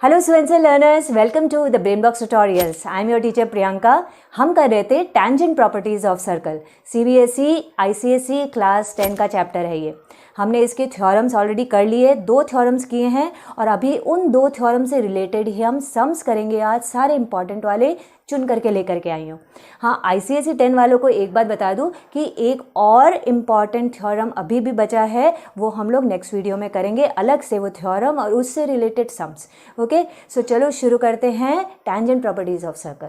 Hello students and learners, welcome to the brain box tutorials. I am your teacher Priyanka. हम कर रहे थे tangent properties of circle. CBSE ICSE class 10 का chapter है ये। हमने इसके थ्योरम्स ऑलरेडी कर लिए, 2 थ्योरम्स किए हैं और अभी उन 2 थ्योरम से रिलेटेड ही हम सम्स करेंगे। आज सारे इंपॉर्टेंट वाले चुन करके लेकर के आई हूँ। हाँ, आईसीएसई 10 वालों को एक बात बता दूँ कि एक और इम्पॉर्टेंट थ्योरम अभी भी बचा है, वो हम लोग नेक्स्ट वीडियो में करेंगे अलग से वो थ्योरम और उससे रिलेटेड सम्स। ओके, सो चलो शुरू करते हैं टेंजेंट प्रॉपर्टीज ऑफ सर्कल।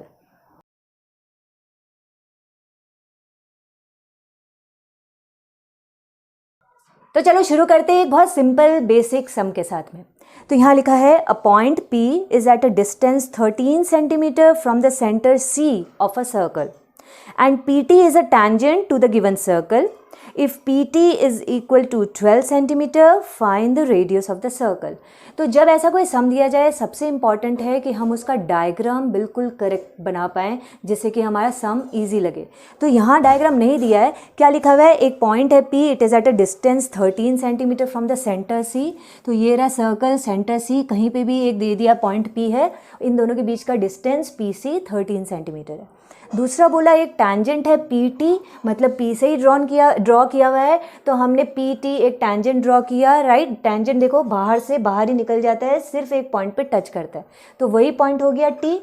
तो चलो शुरू करते हैं एक बहुत सिंपल बेसिक सम के साथ में। तो यहाँ लिखा है a point P is at a distance 13 centimetre from the centre C of a circle and PT is a tangent to the given circle. If PT is equal to 12 centimetre find the radius of the circle. तो जब ऐसा कोई सम दिया जाए, सबसे important है कि हम उसका डायग्राम बिल्कुल करेक्ट बना पाएँ जिससे कि हमारा सम इजी लगे। तो यहाँ डायग्राम नहीं दिया है। क्या लिखा हुआ है? एक पॉइंट है P, it is eight a distance 13 centimetre from the centre C. तो ये रहा सर्कल, सेंटर C, कहीं पे भी एक दे दिया पॉइंट P है, इन दोनों के बीच का डिस्टेंस PC 13 सेंटीमीटर है। दूसरा बोला एक टैंजेंट है PT, मतलब P से ही ड्रॉ किया हुआ है, तो हमने PT एक टैंजेंट ड्रॉ किया, राइट। टैंजेंट देखो बाहर से बाहर ही निकल जाता है, सिर्फ एक पॉइंट पे टच करता है, तो वही पॉइंट हो गया T.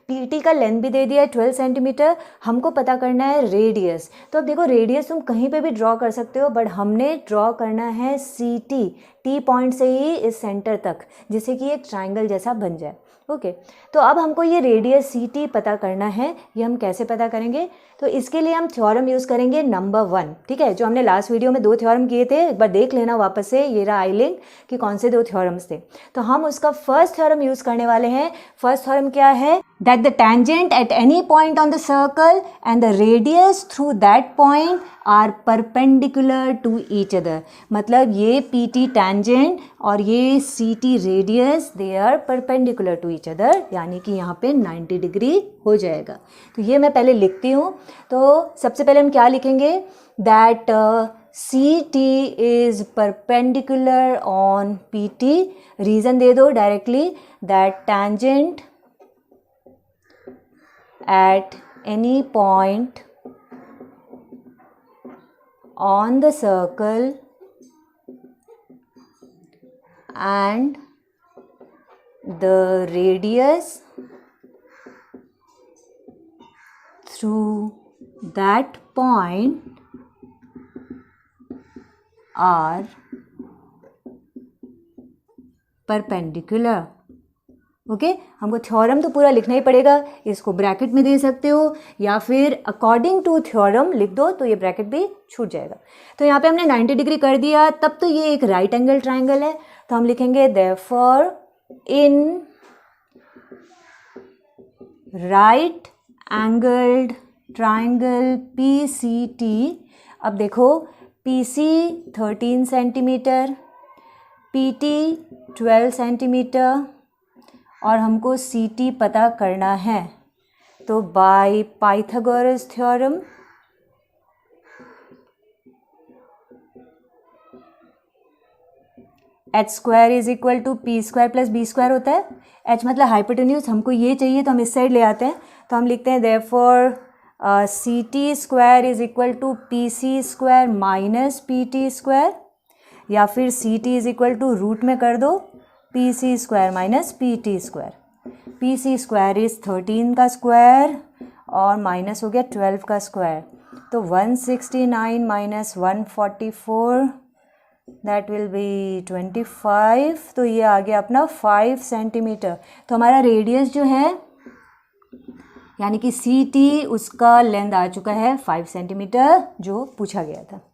PT का लेंथ भी दे दिया है 12 सेंटीमीटर। हमको पता करना है रेडियस। तो अब देखो रेडियस तुम कहीं पे भी ड्रॉ कर सकते हो, बट हमने ड्रॉ करना है CT, T पॉइंट से ही इस सेंटर तक, जिससे कि एक ट्राइंगल जैसा बन जाए। ओके, तो अब हमको ये रेडियस CT पता करना है। ये हम कैसे पता करेंगे? तो इसके लिए हम थ्योरम यूज़ करेंगे नंबर 1, ठीक है, जो हमने लास्ट वीडियो में 2 थ्योरम किए थे, एक बार देख लेना वापस से, ये रहा आई लिंक कि कौन से 2 थ्योरम्स थे। तो हम उसका फर्स्ट थ्योरम यूज़ करने वाले हैं। फर्स्ट थ्योरम क्या है? That the tangent at any point on the circle and the radius through that point are perpendicular to each other. मतलब ये PT tangent और ये CT radius they are perpendicular to each other, यानी कि यहाँ पे 90 डिग्री हो जाएगा। तो ये मैं पहले लिखती हूँ। तो सबसे पहले हम क्या लिखेंगे? That CT is perpendicular on PT. Reason दे दो directly, that tangent at any point on the circle and the radius through that point are perpendicular. Okay, हमको थ्योरम तो पूरा लिखना ही पड़ेगा, इसको ब्रैकेट में दे सकते हो या फिर अकॉर्डिंग टू थ्योरम लिख दो, तो ये ब्रैकेट भी छूट जाएगा। तो यहाँ पे हमने 90 डिग्री कर दिया, तब तो ये एक राइट एंगल ट्राइंगल है, तो हम लिखेंगे therefore in right angled triangle PCT। अब देखो PC 13 सेंटीमीटर, PT 12 सेंटीमीटर और हमको CT पता करना है। तो by Pythagoras theorem h² is equal to P² plus B² होता है। h मतलब हाइपोटेन्यूज, हमको ये चाहिए तो हम इस साइड ले आते हैं, तो हम लिखते हैं therefore CT² is equal to PC² minus PT², या फिर CT is equal to root में कर दो PC² minus PT²। PC² is 13 का स्क्वायर और माइनस हो गया 12 का स्क्वायर, तो 169 माइनस 144 दैट विल बी 25। तो ये आ गया अपना 5 सेंटीमीटर। तो हमारा रेडियस जो है यानी कि CT, उसका लेंथ आ चुका है 5 सेंटीमीटर जो पूछा गया था।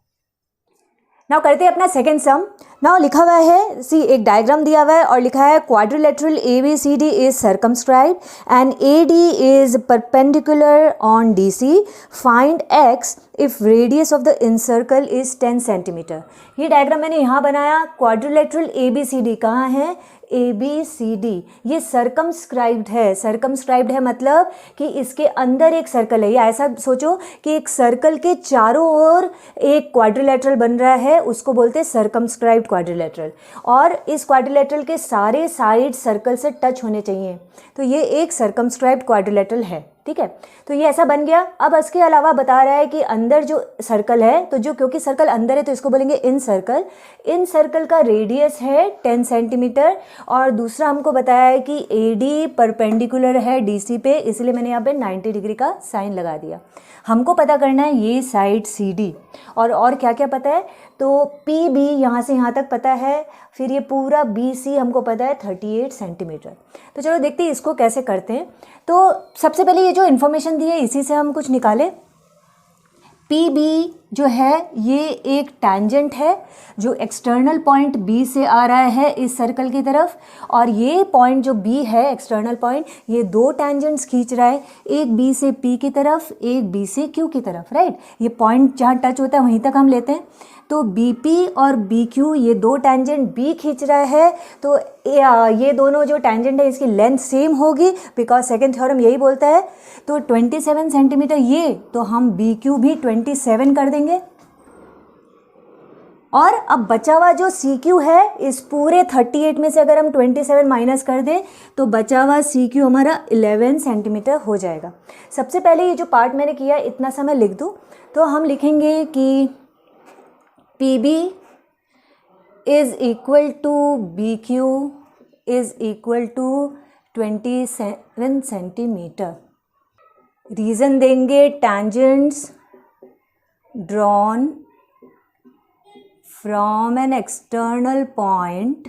नाउ करते हैं अपना सेकेंड सम। नाउ लिखा हुआ है, सी एक डायग्राम दिया हुआ है और लिखा है quadrilateral ABCD is circumscribed and AD is perpendicular on DC. Find X if radius of the encircle is 10 centimetre. ये डायग्राम मैंने यहाँ बनाया। क्वाड्रिलेटरल ABCD कहाँ है? ABCD ये सर्कमस्क्राइब्ड है। सर्कमस्क्राइब्ड है मतलब कि इसके अंदर एक सर्कल है, या ऐसा सोचो कि एक सर्कल के चारों ओर एक क्वाड्रिलेटरल बन रहा है, उसको बोलते हैं सर्कमस्क्राइब्ड क्वाड्रिलेटरल। और इस क्वाड्रिलेटरल के सारे साइड सर्कल से टच होने चाहिए, तो ये एक सर्कमस्क्राइब्ड क्वाड्रिलेटरल है। ठीक है, तो ये ऐसा बन गया। अब इसके अलावा बता रहा है कि अंदर जो सर्कल है, तो जो क्योंकि सर्कल अंदर है तो इसको बोलेंगे इन सर्कल। इन सर्कल का रेडियस है 10 सेंटीमीटर, और दूसरा हमको बताया है कि AD परपेंडिकुलर है DC पे, इसलिए मैंने यहाँ पे 90 डिग्री का साइन लगा दिया। हमको पता करना है ये साइड CD, और क्या क्या पता है, तो PB यहाँ से यहाँ तक पता है, फिर ये पूरा BC हमको पता है 38 सेंटीमीटर। तो चलो देखते हैं इसको कैसे करते हैं। तो सबसे पहले ये जो इन्फॉर्मेशन दी है इसी से हम कुछ निकालें। PB जो है ये एक टैंजेंट है जो एक्सटर्नल पॉइंट B से आ रहा है इस सर्कल की तरफ, और ये पॉइंट जो B है एक्सटर्नल पॉइंट, ये दो टैंजेंट्स खींच रहा है, एक B से P की तरफ, एक B से Q की तरफ, राइट। ये पॉइंट जहाँ टच होता है वहीं तक हम लेते हैं। तो BP और BQ ये दो टैंजेंट B खींच रहा है, तो ये दोनों जो टैंजेंट है इसकी लेंथ सेम होगी, बिकॉज सेकेंड थ्योरम यही बोलता है। तो 27 सेंटीमीटर ये, तो हम BQ भी 27 कर देंगे। और अब बचा हुआ जो CQ है, इस पूरे 38 में से अगर हम 27 माइनस कर दें तो बचा हुआ CQ हमारा 11 सेंटीमीटर हो जाएगा। सबसे पहले ये जो पार्ट मैंने किया इतना सा मैं लिख दूँ, तो हम लिखेंगे कि PB is equal to BQ is equal to 27 centimetre. Reason देंगे tangents drawn from an external point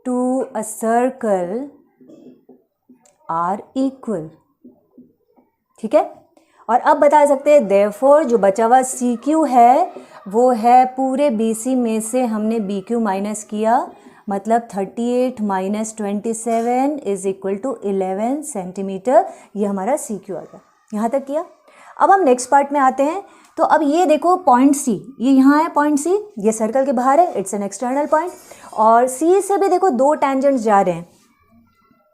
to a circle are equal। ठीक है, और अब बता सकते हैं therefore जो बचा हुआ CQ है वो है पूरे BC में से हमने BQ माइनस किया, मतलब 38 minus 27 is equal to 11 centimetre. ये हमारा CQ आ गया। यहाँ तक किया। अब हम नेक्स्ट पार्ट में आते हैं। तो अब ये देखो पॉइंट C, ये यहाँ है पॉइंट C, ये सर्कल के बाहर है, इट्स एन एक्सटर्नल पॉइंट, और C से भी देखो दो टैंजेंट्स जा रहे हैं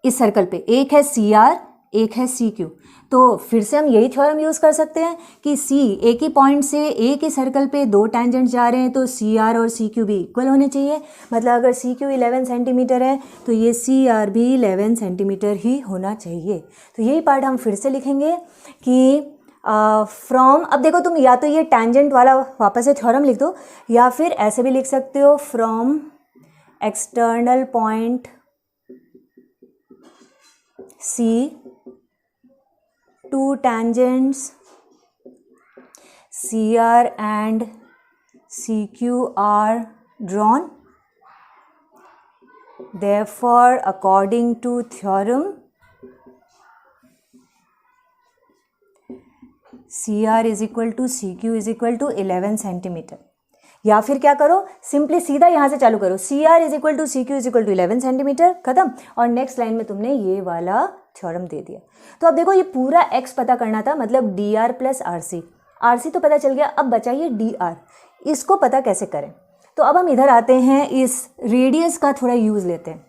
इस सर्कल पे, एक है CR, एक है CQ। तो फिर से हम यही थ्योरम यूज़ कर सकते हैं कि C एक ही पॉइंट से एक ही सर्कल पे दो टैंजेंट जा रहे हैं, तो CR और CQ भी इक्वल होने चाहिए। मतलब अगर CQ 11 सेंटीमीटर है तो ये CR भी 11 सेंटीमीटर ही होना चाहिए। तो यही पार्ट हम फिर से लिखेंगे कि फ्रॉम, अब देखो तुम या तो ये टैंजेंट वाला वापस से थ्योरम लिख दो, या फिर ऐसे भी लिख सकते हो, from external point C two tangents CR and CQ are drawn. Therefore, according to theorem, CR is equal to CQ is equal to 11 centimetre. या फिर क्या करो, सिंपली सीधा यहाँ से चालू करो, CR is equal to CQ is equal to 11 centimetre, खत्म। और नेक्स्ट लाइन में तुमने ये वाला थ्योरम दे दिया। तो अब देखो ये पूरा x पता करना था, मतलब DR प्लस RC तो पता चल गया। अब बचा ये DR, इसको पता कैसे करें। तो अब हम इधर आते हैं, इस रेडियस का थोड़ा यूज़ लेते हैं।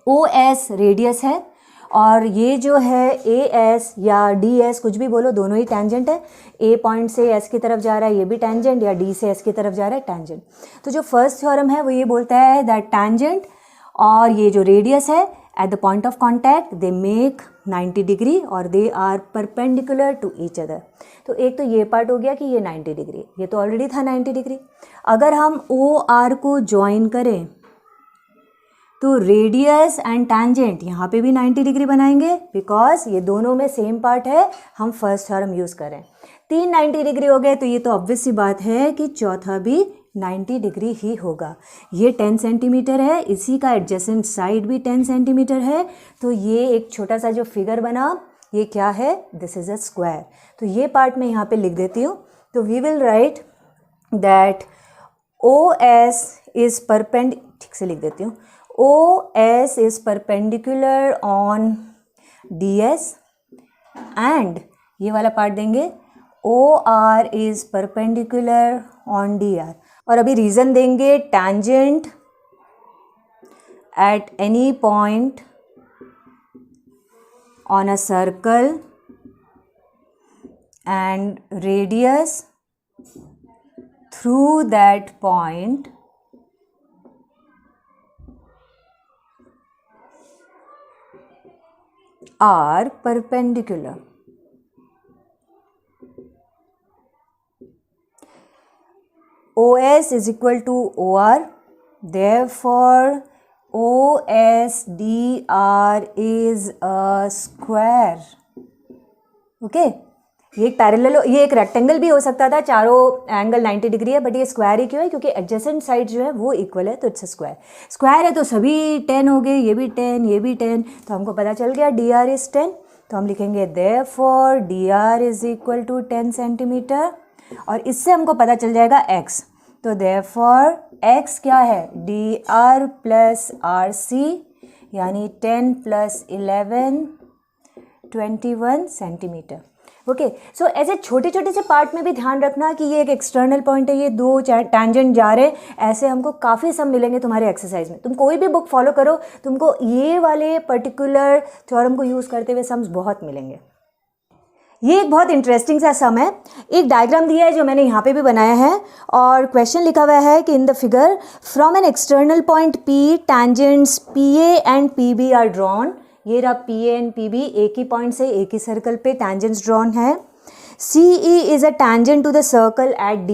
OS रेडियस है, और ये जो है AS या DS कुछ भी बोलो, दोनों ही टैंजेंट है। A पॉइंट से S की तरफ जा रहा है, ये भी टैंजेंट, या D से S की तरफ जा रहा है, टैंजेंट। तो जो फर्स्ट थ्योरम है वो ये बोलता है दैट टैंजेंट और ये जो रेडियस है at the point of contact they make 90 degree और they are perpendicular to each other. तो एक तो ये पार्ट हो गया कि ये 90 डिग्री, ये तो ऑलरेडी था 90 डिग्री। अगर हम OR को ज्वाइन करें तो रेडियस एंड टैंजेंट यहाँ पे भी 90 डिग्री बनाएंगे, बिकॉज ये दोनों में सेम पार्ट है, हम फर्स्ट थ्योरम यूज़ करें। 3 90 डिग्री हो गए, तो ये तो ऑब्वियस सी बात है कि चौथा भी 90 डिग्री ही होगा। ये 10 सेंटीमीटर है, इसी का एडजेसेंट साइड भी 10 सेंटीमीटर है। तो ये एक छोटा सा जो फिगर बना, ये क्या है, दिस इज़ अ स्क्वायर। तो ये पार्ट मैं यहाँ पे लिख देती हूँ। तो we will write that OS is ठीक से लिख देती हूँ, OS is perpendicular on DS and ये वाला पार्ट देंगे OR is perpendicular on DR। और अभी रीज़न देंगे tangent at any point on a circle and radius through that point are perpendicular. OS is equal to OR, therefore OSDR is a square. Okay ये एक parallel, ये एक rectangle भी हो सकता था, चारों एंगल 90 डिग्री है, बट ये स्क्वायर ही क्यों है? क्योंकि एडजेसेंट साइड जो है वो इक्वल है, तो इट्स स्क्वायर. स्क्वायर है तो सभी 10 हो गए, ये भी 10, ये भी 10, तो हमको पता चल गया dr इज 10. तो हम लिखेंगे therefore dr is equal to 10 centimetre, और इससे हमको पता चल जाएगा x. तो therefore x क्या है? dr प्लस rc, यानी 10 प्लस 11 21 सेंटीमीटर. ओके, सो ऐसे छोटे छोटे से पार्ट में भी ध्यान रखना कि ये एक एक्सटर्नल पॉइंट है, ये दो टैंजेंट जा रहे हैं, ऐसे हमको काफ़ी सम मिलेंगे तुम्हारे एक्सरसाइज में. तुम कोई भी बुक फॉलो करो, तुमको ये वाले पर्टिकुलर थ्योरम को यूज़ करते हुए सम्स बहुत मिलेंगे. ये एक बहुत इंटरेस्टिंग सा सम है. एक डायग्राम दिया है जो मैंने यहाँ पे भी बनाया है, और क्वेश्चन लिखा हुआ है कि in the figure from an external point P tangents PA and PB are drawn. ये रहा PA एंड PB, एक ही पॉइंट से एक ही सर्कल पे टैंजेंट्स ड्रॉन है. CE is a tangent to the circle at D.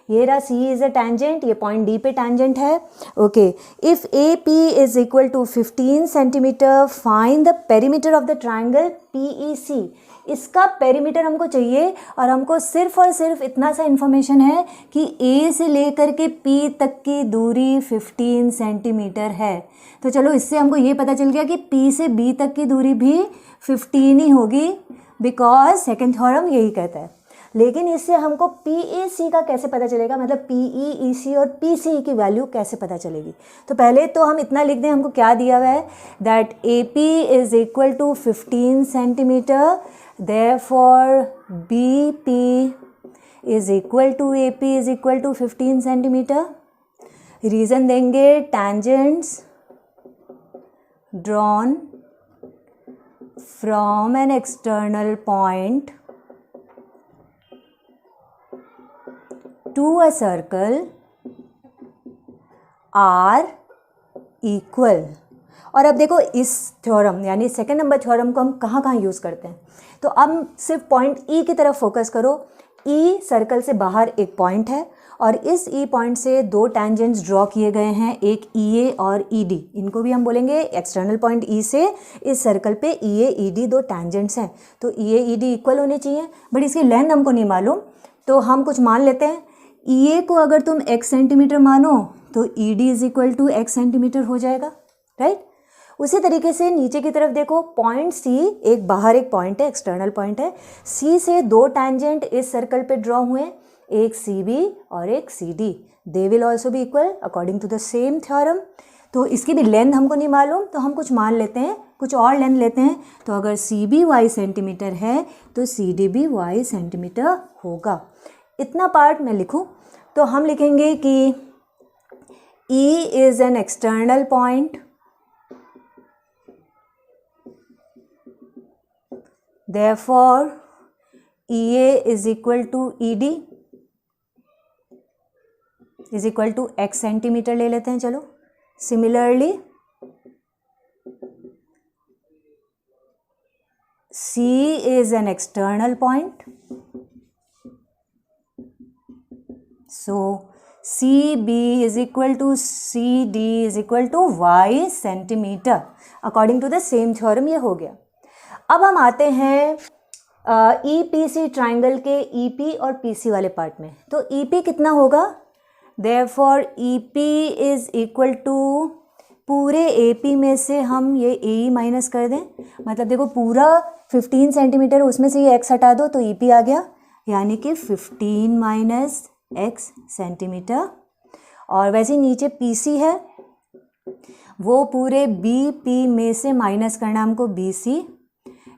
ये रहा CE इज अ टैंजेंट, ये पॉइंट D पे टैंजेंट है. Okay, if AP is equal to 15 centimetre, find the perimeter of the triangle PEC. इसका perimeter हमको चाहिए, और हमको सिर्फ और सिर्फ इतना सा इन्फॉर्मेशन है कि A से लेकर के P तक की दूरी 15 सेंटीमीटर है. तो चलो इससे हमको ये पता चल गया कि P से B तक की दूरी भी 15 ही होगी, बिकॉज सेकेंड थ्योरम यही कहता है. लेकिन इससे हमको PAC का कैसे पता चलेगा, मतलब PE, EC और PCE की वैल्यू कैसे पता चलेगी? तो पहले तो हम इतना लिख दें, हमको क्या दिया हुआ है, that AP is equal to 15 centimetre, therefore BP is equal to AP is equal to 15 centimetre. Reason देंगे tangents drawn from an external point to a circle are equal. और अब देखो इस थ्योरम यानी सेकेंड नंबर थ्योरम को हम कहाँ कहाँ यूज़ करते हैं. तो अब सिर्फ पॉइंट E की तरफ फोकस करो. E सर्कल से बाहर एक पॉइंट है, और इस E पॉइंट से दो टैंजेंट्स ड्रॉ किए गए हैं, एक EA और ED. इनको भी हम बोलेंगे एक्सटर्नल पॉइंट E से इस सर्कल पे EA ED दो टैंजेंट्स हैं. तो EA ED इक्वल होने चाहिए, बट इसकी लेंथ हमको नहीं मालूम, तो हम कुछ मान लेते हैं. EA को अगर तुम x सेंटीमीटर मानो तो ED is equal to x centimetre हो जाएगा, राइट. उसी तरीके से नीचे की तरफ देखो, पॉइंट C एक बाहर एक पॉइंट है, एक्सटर्नल पॉइंट है. C से दो टैंजेंट इस सर्कल पे ड्रॉ हुए, एक CB और एक CD. They will also be equal according to the same theorem. तो इसकी भी लेंथ हमको नहीं मालूम, तो हम कुछ मान लेते हैं, कुछ और लेंथ लेते हैं. तो अगर CB y सेंटीमीटर है तो CD भी y सेंटीमीटर होगा. इतना पार्ट मैं लिखूं तो हम लिखेंगे कि E is an external point, therefore EA is equal to ED is equal to x centimetre ले लेते हैं. चलो similarly C is an external point, so CB is equal to CD is equal to y centimetre according to the same theorem. ये हो गया. अब हम आते हैं EPC ट्राइंगल के EP और PC वाले पार्ट में. तो EP कितना होगा, therefore EP is equal to, पूरे AP में से हम ये AE माइनस कर दें, मतलब देखो पूरा 15 सेंटीमीटर, उसमें से ये x हटा दो तो EP आ गया, यानी कि 15 माइनस x सेंटीमीटर. और वैसे नीचे PC है, वो पूरे BP में से माइनस करना हमको BC,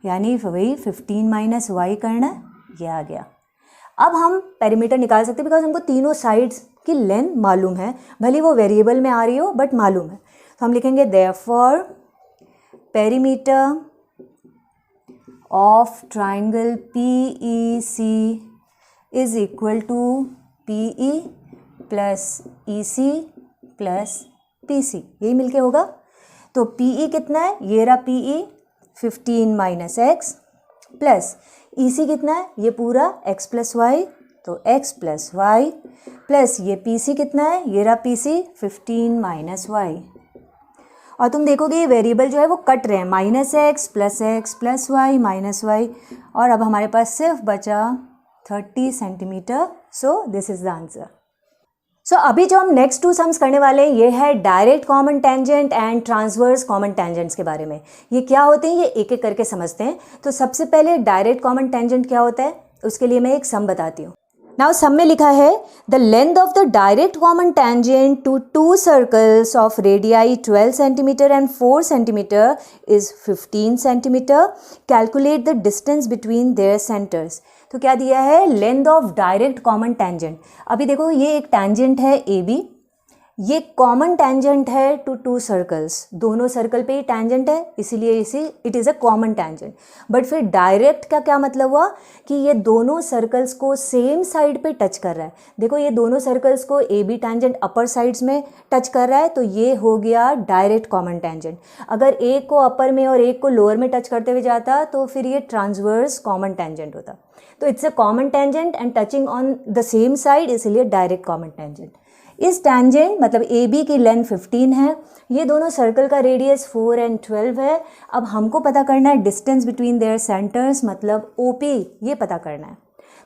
यानी वही 15 माइनस y करना, ये आ गया. अब हम पेरीमीटर निकाल सकते हैं, बिकॉज हमको तीनों साइड्स कि लेंथ मालूम है, भले वो वेरिएबल में आ रही हो बट मालूम है। तो हम लिखेंगे therefore perimeter of triangle PEC is equal to PE plus EC plus PC, यही मिलके होगा। तो PE कितना है, ये रहा PE 15 minus x plus EC कितना है, ये पूरा x प्लस वाई, तो x प्लस वाई प्लस ये PC कितना है, ये रहा PC 15 माइनस वाई। और तुम देखोगे ये वेरिएबल जो है वो कट रहे हैं, minus x plus y minus y, और अब हमारे पास सिर्फ बचा 30 centimetre. So this is the answer. So अभी जो हम नेक्स्ट 2 सम्स करने वाले हैं ये है direct common tangent and transverse common tangents के बारे में। ये क्या होते हैं ये एक एक करके समझते हैं। तो सबसे पहले डायरेक्ट कॉमन टेंजेंट क्या होता है उसके लिए मैं एक सम बताती हूँ। नाउ सम में लिखा है the length of the direct common tangent to 2 circles of radii 12 centimetre and 4 centimetre is 15 centimetre. Calculate the distance between their centres. तो क्या दिया है, length of direct common tangent. अभी देखो ये एक टेंजेंट है AB, ये कॉमन टेंजेंट है टू 2 सर्कल्स, दोनों सर्कल पे ही टेंजेंट है इसीलिए इसे it is a common tangent. But फिर डायरेक्ट का क्या मतलब हुआ कि ये दोनों सर्कल्स को सेम साइड पे टच कर रहा है। देखो ये दोनों सर्कल्स को AB टेंजेंट अपर साइड्स में टच कर रहा है, तो ये हो गया डायरेक्ट कॉमन टेंजेंट। अगर एक को अपर में और एक को लोअर में टच करते हुए जाता तो फिर ये ट्रांसवर्स कॉमन टेंजेंट होता। तो it's a common tangent and touching on the same side, इसलिए डायरेक्ट कॉमन टेंजेंट। इस टेंजेंट मतलब AB की लेंथ 15 है, ये दोनों सर्कल का रेडियस 4 एंड 12 है। अब हमको पता करना है डिस्टेंस बिटवीन देयर सेंटर्स मतलब OP, ये पता करना है।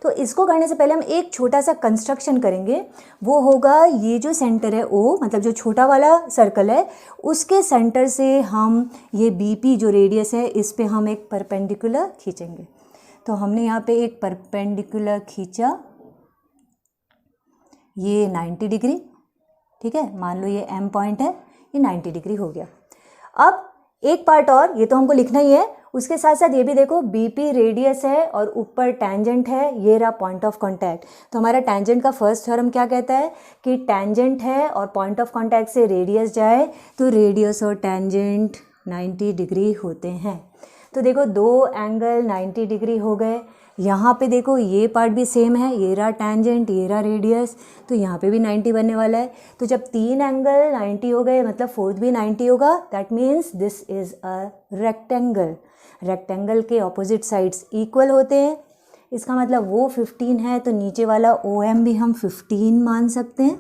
तो इसको करने से पहले हम एक छोटा सा कंस्ट्रक्शन करेंगे, वो होगा ये जो सेंटर है O मतलब जो छोटा वाला सर्कल है उसके सेंटर से हम ये BP जो रेडियस है इस पे हम एक परपेंडिकुलर खींचेंगे। तो हमने यहाँ पे एक परपेंडिकुलर खींचा, ये 90 डिग्री, ठीक है, मान लो ये M पॉइंट है, ये 90 डिग्री हो गया। अब एक पार्ट और, ये तो हमको लिखना ही है, उसके साथ साथ ये भी देखो BP रेडियस है और ऊपर टेंजेंट है, ये रहा पॉइंट ऑफ कांटेक्ट। तो हमारा टेंजेंट का फर्स्ट थ्योरम क्या कहता है कि टेंजेंट है और पॉइंट ऑफ कांटेक्ट से रेडियस जाए तो रेडियस और टेंजेंट 90 डिग्री होते हैं। तो देखो दो एंगल 90 डिग्री हो गए। यहाँ पे देखो ये पार्ट भी सेम है, ये रहा टेंजेंट, ये रहा रेडियस, तो यहाँ पे भी 90 बनने वाला है। तो जब 3 एंगल 90 हो गए मतलब फोर्थ भी 90 होगा, that means this is a rectangle. Rectangle के ऑपोजिट साइड्स इक्वल होते हैं, इसका मतलब वो 15 है तो नीचे वाला OM भी हम 15 मान सकते हैं,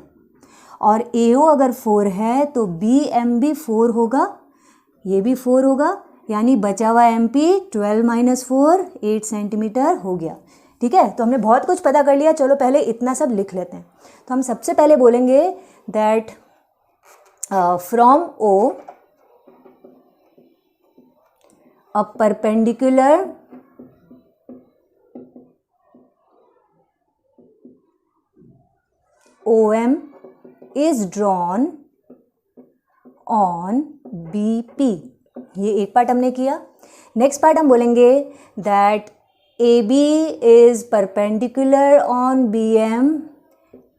और AO अगर 4 है तो BM भी 4 होगा, ये भी 4 होगा, यानी बचा हुआ MP 12 माइनस 4 8 सेंटीमीटर हो गया। ठीक है, तो हमने बहुत कुछ पता कर लिया। चलो पहले इतना सब लिख लेते हैं। तो हम सबसे पहले बोलेंगे that from O a perpendicular OM is drawn on BP। ये एक पार्ट हमने किया। नेक्स्ट पार्ट हम बोलेंगे that AB is perpendicular on BM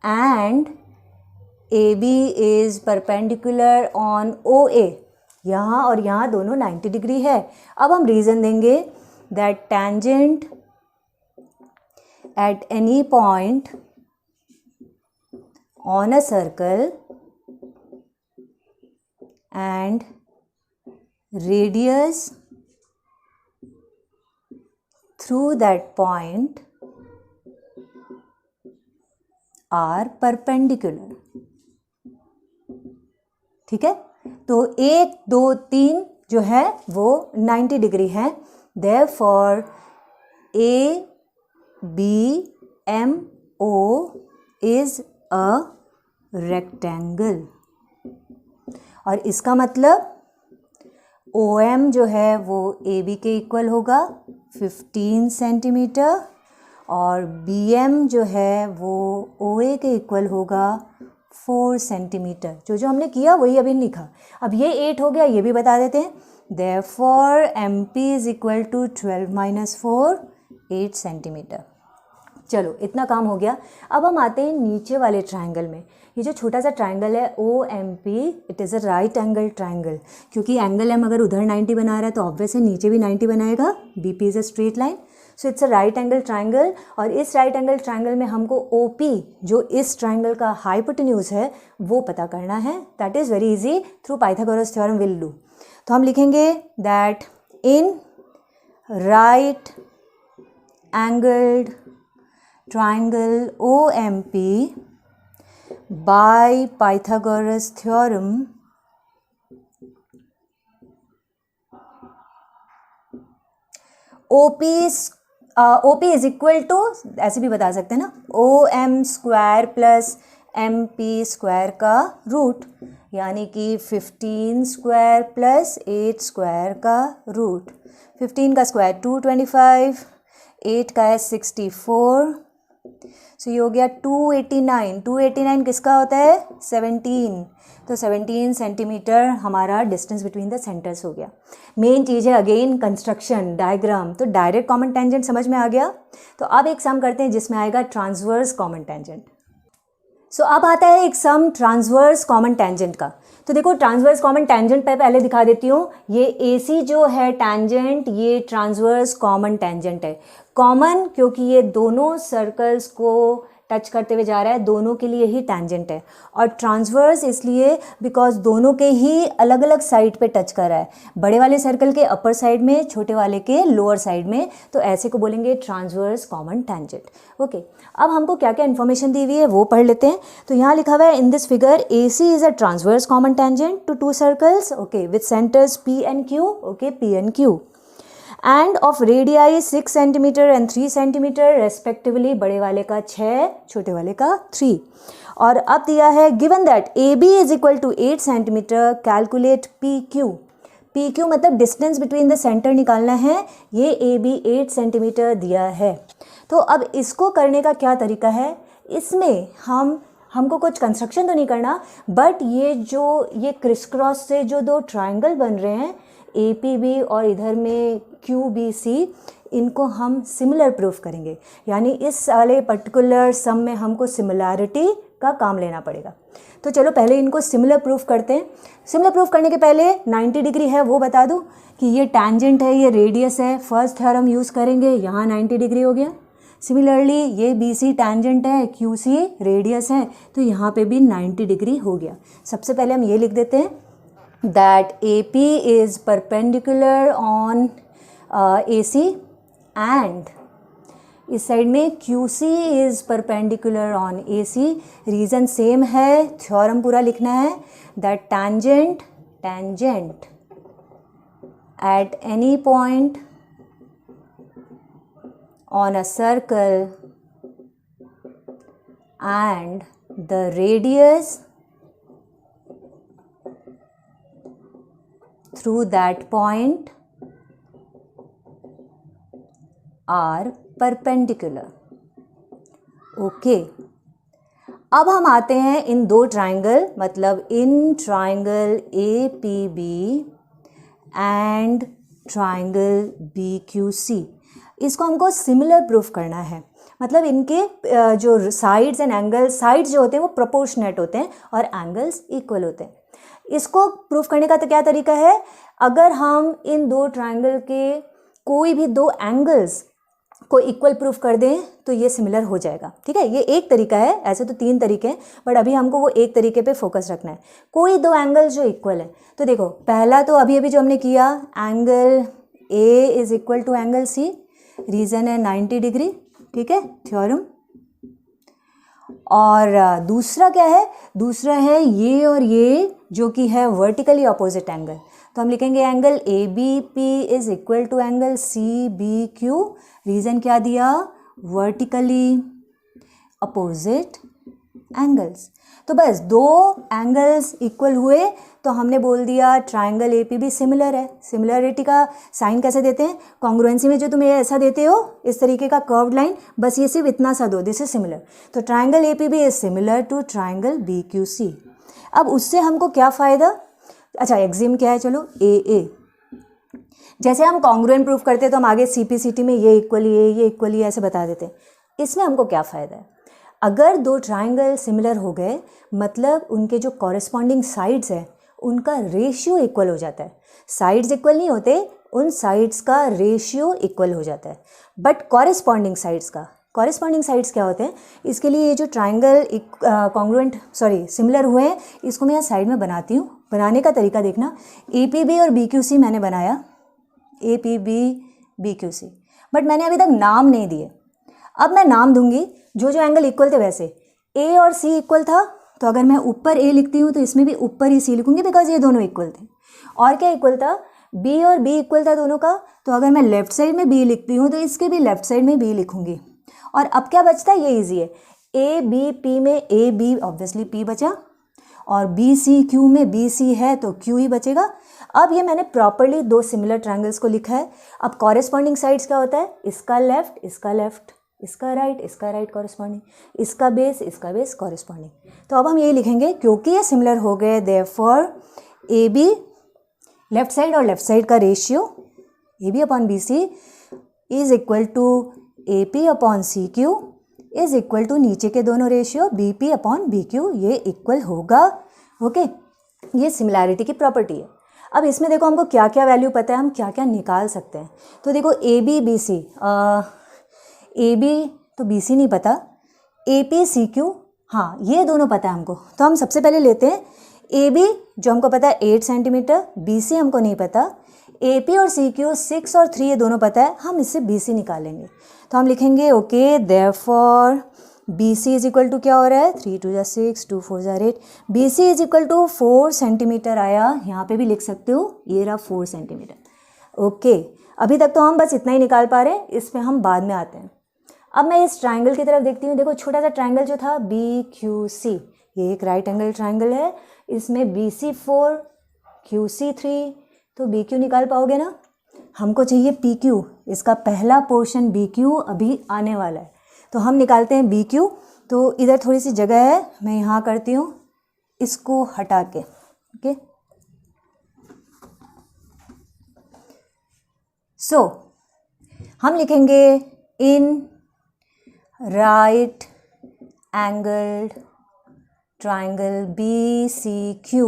and AB is perpendicular on OA। यहाँ और यहाँ दोनों 90 डिग्री है। अब हम रीजन देंगे that tangent at any point on a circle and radius through that point are perpendicular। ठीक है, तो 1 2 3 जो है वो 90 डिग्री है। therefore ABMO is a rectangle। और इसका मतलब OM जो है वो AB के इक्वल होगा 15 सेंटीमीटर, और BM जो है वो OA के इक्वल होगा 4 सेंटीमीटर। जो हमने किया वही अभी लिखा। अब ये 8 हो गया, ये भी बता देते हैं। therefore MP is equal to 12 minus 4 8 centimetre. चलो इतना काम हो गया। अब हम आते हैं नीचे वाले ट्रायंगल में। ये जो छोटा सा ट्रायंगल है OMP, it is a right angle triangle, क्योंकि एंगल M अगर उधर 90 बना रहा है तो ऑब्वियस है नीचे भी 90 बनाएगा। BP is a straight line, so it's a right angle triangle. और इस राइट एंगल ट्रायंगल में हमको OP जो इस ट्रायंगल का हाइपोटेन्यूज है वो पता करना है। That is very easy, through Pythagoras theorem will do. तो हम लिखेंगे that in right angled triangle OMP by Pythagoras theorem, OP is equal to, ऐसे भी बता सकते हैं ना, OM square plus MP square का रूट, यानी कि 15 स्क्वायर प्लस 8 स्क्वायर का रूट। 15 का स्क्वायर 225, 8 का है 64, सो ये हो गया 289। 289 किसका होता है? 17। तो 17 सेंटीमीटर हमारा डिस्टेंस बिटवीन द सेंटर्स हो गया। मेन चीज़ है अगेन कंस्ट्रक्शन डायग्राम। तो डायरेक्ट कॉमन टेंजेंट समझ में आ गया। तो अब एक सम करते हैं जिसमें आएगा ट्रांसवर्स कॉमन टेंजेंट। सो अब आता है एक सम ट्रांसवर्स कॉमन टेंजेंट का। तो देखो ट्रांसवर्स कॉमन टेंजेंट पे पहले दिखा देती हूँ। ये AC जो है टेंजेंट, ये ट्रांसवर्स कॉमन टेंजेंट है। कॉमन क्योंकि ये दोनों सर्कल्स को टच करते हुए जा रहा है, दोनों के लिए ही टेंजेंट है। और ट्रांसवर्स इसलिए बिकॉज दोनों के ही अलग अलग साइड पे टच कर रहा है, बड़े वाले सर्कल के अपर साइड में, छोटे वाले के लोअर साइड में। तो ऐसे को बोलेंगे ट्रांसवर्स कॉमन टेंजेंट। ओके, अब हमको क्या क्या इन्फॉर्मेशन दी हुई है वो पढ़ लेते हैं। तो यहाँ लिखा हुआ है in this figure AC is a transverse common tangent to two circles, okay, with centres P and Q, okay, P and Q, and of radii 6 centimetre and 3 centimetre respectively, बड़े वाले का 6, छोटे वाले का 3। और अब दिया है given that AB is equal to 8 centimetre, calculate PQ। PQ मतलब डिस्टेंस बिटवीन द सेंटर निकालना है। ये AB 8 सेंटीमीटर दिया है। तो अब इसको करने का क्या तरीका है? इसमें हमको कुछ कंस्ट्रक्शन तो नहीं करना, बट ये क्रिस क्रॉस से जो दो ट्रायंगल बन रहे हैं APB और इधर में QBC, इनको हम सिमिलर प्रूफ करेंगे। यानी इस वाले पर्टिकुलर सम में हमको सिमिलैरिटी का काम लेना पड़ेगा। तो चलो पहले इनको सिमिलर प्रूफ करते हैं। सिमिलर प्रूफ करने के पहले 90 डिग्री है वो बता दूं कि ये टैंजेंट है, ये रेडियस है। फर्स्ट थ्योरम यूज़ करेंगे, यहाँ 90 डिग्री हो गया। सिमिलरली ये BC टैंजेंट है, QC रेडियस है, तो यहाँ पे भी 90 डिग्री हो गया। सबसे पहले हम ये लिख देते हैं that AP is perpendicular on AC and इस साइड में QC is perpendicular on AC। Reason same है, थ्योरम पूरा लिखना है that tangent at any point on a circle and the radius through that point are perpendicular। Okay, अब हम आते हैं इन दो ट्राइंगल, मतलब in triangle APB and triangle BQC, इसको हमको सिमिलर प्रूफ करना है। मतलब इनके जो साइड्स एंड एंगल्स, साइड्स जो होते हैं वो प्रोपोर्शनेट होते हैं और एंगल्स इक्वल होते हैं। इसको प्रूफ करने का तो क्या तरीका है? अगर हम इन दो ट्रायंगल के कोई भी दो एंगल्स को इक्वल प्रूफ कर दें तो ये सिमिलर हो जाएगा। ठीक है, ये एक तरीका है, ऐसे तो 3 तरीके हैं, बट अभी हमको वो एक तरीके पे फोकस रखना है। कोई दो एंगल जो इक्वल है, तो देखो पहला तो अभी जो हमने किया, angle A is equal to angle C, reason है 90 डिग्री। ठीक है, थ्योरम। और दूसरा क्या है? दूसरा है ये और ये जो कि है वर्टिकली अपोजिट एंगल। तो हम लिखेंगे angle ABP is equal to angle CBQ। Reason क्या दिया? Vertically opposite angles. तो बस दो एंगल्स इक्वल हुए तो हमने बोल दिया ट्राइंगल APB सिमिलर है। सिमिलरिटी का साइन कैसे देते हैं? कॉन्ग्रुएंसी में जो तुम ये ऐसा देते हो, इस तरीके का कर्व्ड लाइन, बस ये सिर्फ इतना सा दो, दिस इज सिमिलर। तो triangle APB is similar to triangle BQC। अब उससे हमको क्या फ़ायदा? अच्छा, एक्सिम क्या है? चलो AA। जैसे हम कॉन्ग्रुएंट प्रूफ करते हैं तो हम आगे CPCT में ये इक्वली ये इक्वली ऐसे बता देते हैं। इसमें हमको क्या फ़ायदा है? अगर दो ट्राइंगल सिमिलर हो गए मतलब उनके जो कॉरेस्पॉन्डिंग साइड्स है उनका रेशियो इक्वल हो जाता है। साइड्स इक्वल नहीं होते, उन साइड्स का रेशियो इक्वल हो जाता है। बट कॉरेस्पॉन्डिंग साइड्स क्या होते हैं? इसके लिए ये जो ट्राइंगल सिमिलर हुए हैं इसको मैं यहाँ साइड में बनाती हूँ। बनाने का तरीका देखना, APB और BQC मैंने बनाया, APB BQC, बट मैंने अभी तक नाम नहीं दिए। अब मैं नाम दूंगी, जो जो एंगल इक्वल थे वैसे A और C इक्वल था तो अगर मैं ऊपर A लिखती हूँ तो इसमें भी ऊपर ही C लिखूंगी बिकॉज ये दोनों इक्वल थे। और क्या इक्वल था? B और B इक्वल था दोनों का, तो अगर मैं लेफ्ट साइड में B लिखती हूँ तो इसके भी लेफ्ट साइड में B लिखूंगी। और अब क्या बचता है? ये ईजी है, ABP में AB ऑब्वियसली P बचा और BCQ में BC है तो Q ही बचेगा। अब ये मैंने प्रॉपरली दो सिमिलर ट्रायंगल्स को लिखा है। अब कॉरेस्पॉन्डिंग साइड्स क्या होता है? इसका लेफ्ट, इसका राइट कॉरेस्पॉन्डिंग, इसका बेस कॉरेस्पॉन्डिंग। तो अब हम ये लिखेंगे क्योंकि ये सिमिलर हो गए देयरफॉर AB लेफ्ट साइड और लेफ्ट साइड का ratio AB upon BC is equal to AP upon CQ is equal to नीचे के दोनों रेशियो BP अपॉन BQ, ये इक्वल होगा। ओके, ये सिमिलैरिटी की प्रॉपर्टी है। अब इसमें देखो हमको क्या क्या वैल्यू पता है, हम क्या क्या निकाल सकते हैं। तो देखो AB BC, AB तो BC नहीं पता, AP CQ हाँ ये दोनों पता है हमको। तो हम सबसे पहले लेते हैं AB जो हमको पता है 8 सेंटीमीटर, BC हमको नहीं पता, AP और CQ 6 और 3 ये दोनों पता है, हम इससे BC निकालेंगे। तो हम लिखेंगे okay therefore BC is equal to क्या हो रहा है? 3 2 6 2 4 8, BC is equal to 4 centimetre आया। यहाँ पे भी लिख सकते हो, ये रहा 4 सेंटीमीटर। ओके, अभी तक तो हम बस इतना ही निकाल पा रहे हैं, इसमें हम बाद में आते हैं। अब मैं इस ट्राइंगल की तरफ देखती हूँ। देखो छोटा सा ट्राइंगल जो था BQC, ये एक राइट एंगल ट्राइंगल है, इसमें BC 4 QC 3, तो BQ निकाल पाओगे ना? हमको चाहिए PQ, इसका पहला पोर्शन BQ अभी आने वाला है, तो हम निकालते हैं BQ। तो इधर थोड़ी सी जगह है, मैं यहाँ करती हूँ इसको हटा के। ओके, सो हम लिखेंगे in right angled triangle BCQ,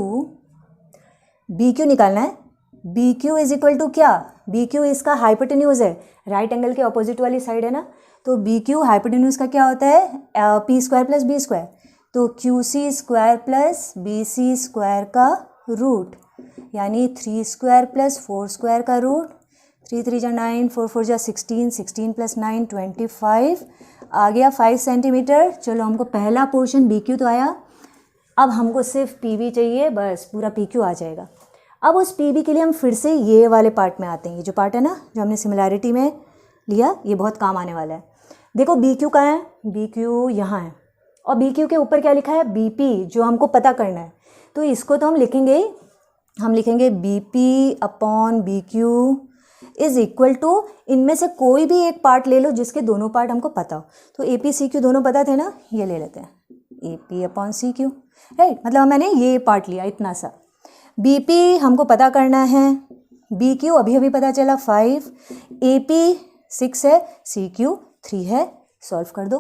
BQ निकालना है। BQ इज इक्वल टू क्या? BQ इसका हाइपोटेन्यूज है, राइट एंगल के ऑपोजिट वाली साइड है ना, तो BQ हाइपोटेन्यूज का क्या होता है? P square plus B square, तो QC square plus BC square का रूट, यानी 3 स्क्वायर प्लस 4 स्क्वायर का रूट, 3 3 जा 9, 4 4 जा 16, 16 प्लस 9 25 आ गया 5 सेंटीमीटर। चलो हमको पहला पोर्शन BQ तो आया, अब हमको सिर्फ PB चाहिए, बस पूरा PQ आ जाएगा। अब उस PB के लिए हम फिर से ये वाले पार्ट में आते हैं। ये जो पार्ट है ना जो हमने सिमिलैरिटी में लिया, ये बहुत काम आने वाला है। देखो BQ कहाँ है? BQ यहाँ है, और BQ के ऊपर क्या लिखा है? BP, जो हमको पता करना है। तो इसको तो हम लिखेंगे BP upon BQ is equal to, इनमें से कोई भी एक पार्ट ले लो जिसके दोनों पार्ट हमको पता हो। तो AP CQ दोनों पता थे ना, ये ले लेते हैं AP अपॉन CQ, राइट, मतलब मैंने ये पार्ट लिया इतना सा। BP हमको पता करना है, BQ अभी अभी पता चला 5, AP 6 है, CQ 3 है, सॉल्व कर दो।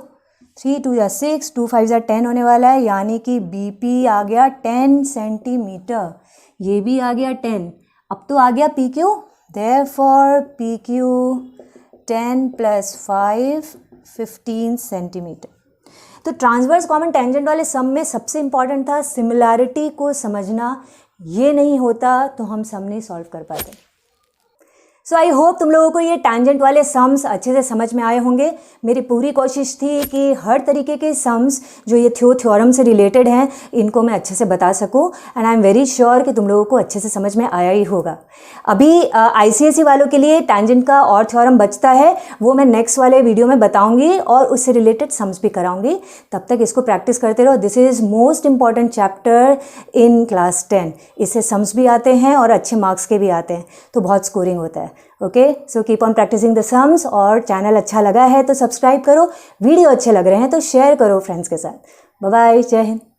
3 2 या 6, 2 5 या 10 होने वाला है, यानी कि BP आ गया 10 सेंटीमीटर, ये भी आ गया 10। अब तो आ गया PQ, therefore PQ 10 plus 5 15 centimetre. तो ट्रांसवर्स कॉमन टेंजेंट वाले सम में सबसे इंपॉर्टेंट था सिमिलैरिटी को समझना, ये नहीं होता तो हम सम नहीं सॉल्व कर पाते। सो आई होप तुम लोगों को ये टैंजेंट वाले सम्स अच्छे से समझ में आए होंगे। मेरी पूरी कोशिश थी कि हर तरीके के सम्स जो ये थ्योरम से रिलेटेड हैं इनको मैं अच्छे से बता सकूं, and I am very sure कि तुम लोगों को अच्छे से समझ में आया ही होगा। अभी ICSE वालों के लिए टैंजेंट का और थ्योरम बचता है, वो मैं नेक्स्ट वाले वीडियो में बताऊंगी और उससे रिलेटेड सम्स भी कराऊंगी। तब तक इसको प्रैक्टिस करते रहो। This is most important chapter in class 10। इससे सम्स भी आते हैं और अच्छे मार्क्स के भी आते हैं, तो बहुत स्कोरिंग होता है। Okay, so keep on practising the sums. और चैनल अच्छा लगा है तो सब्सक्राइब करो, वीडियो अच्छे लग रहे हैं तो शेयर करो फ्रेंड्स के साथ। बाय बाय, जय हिंद।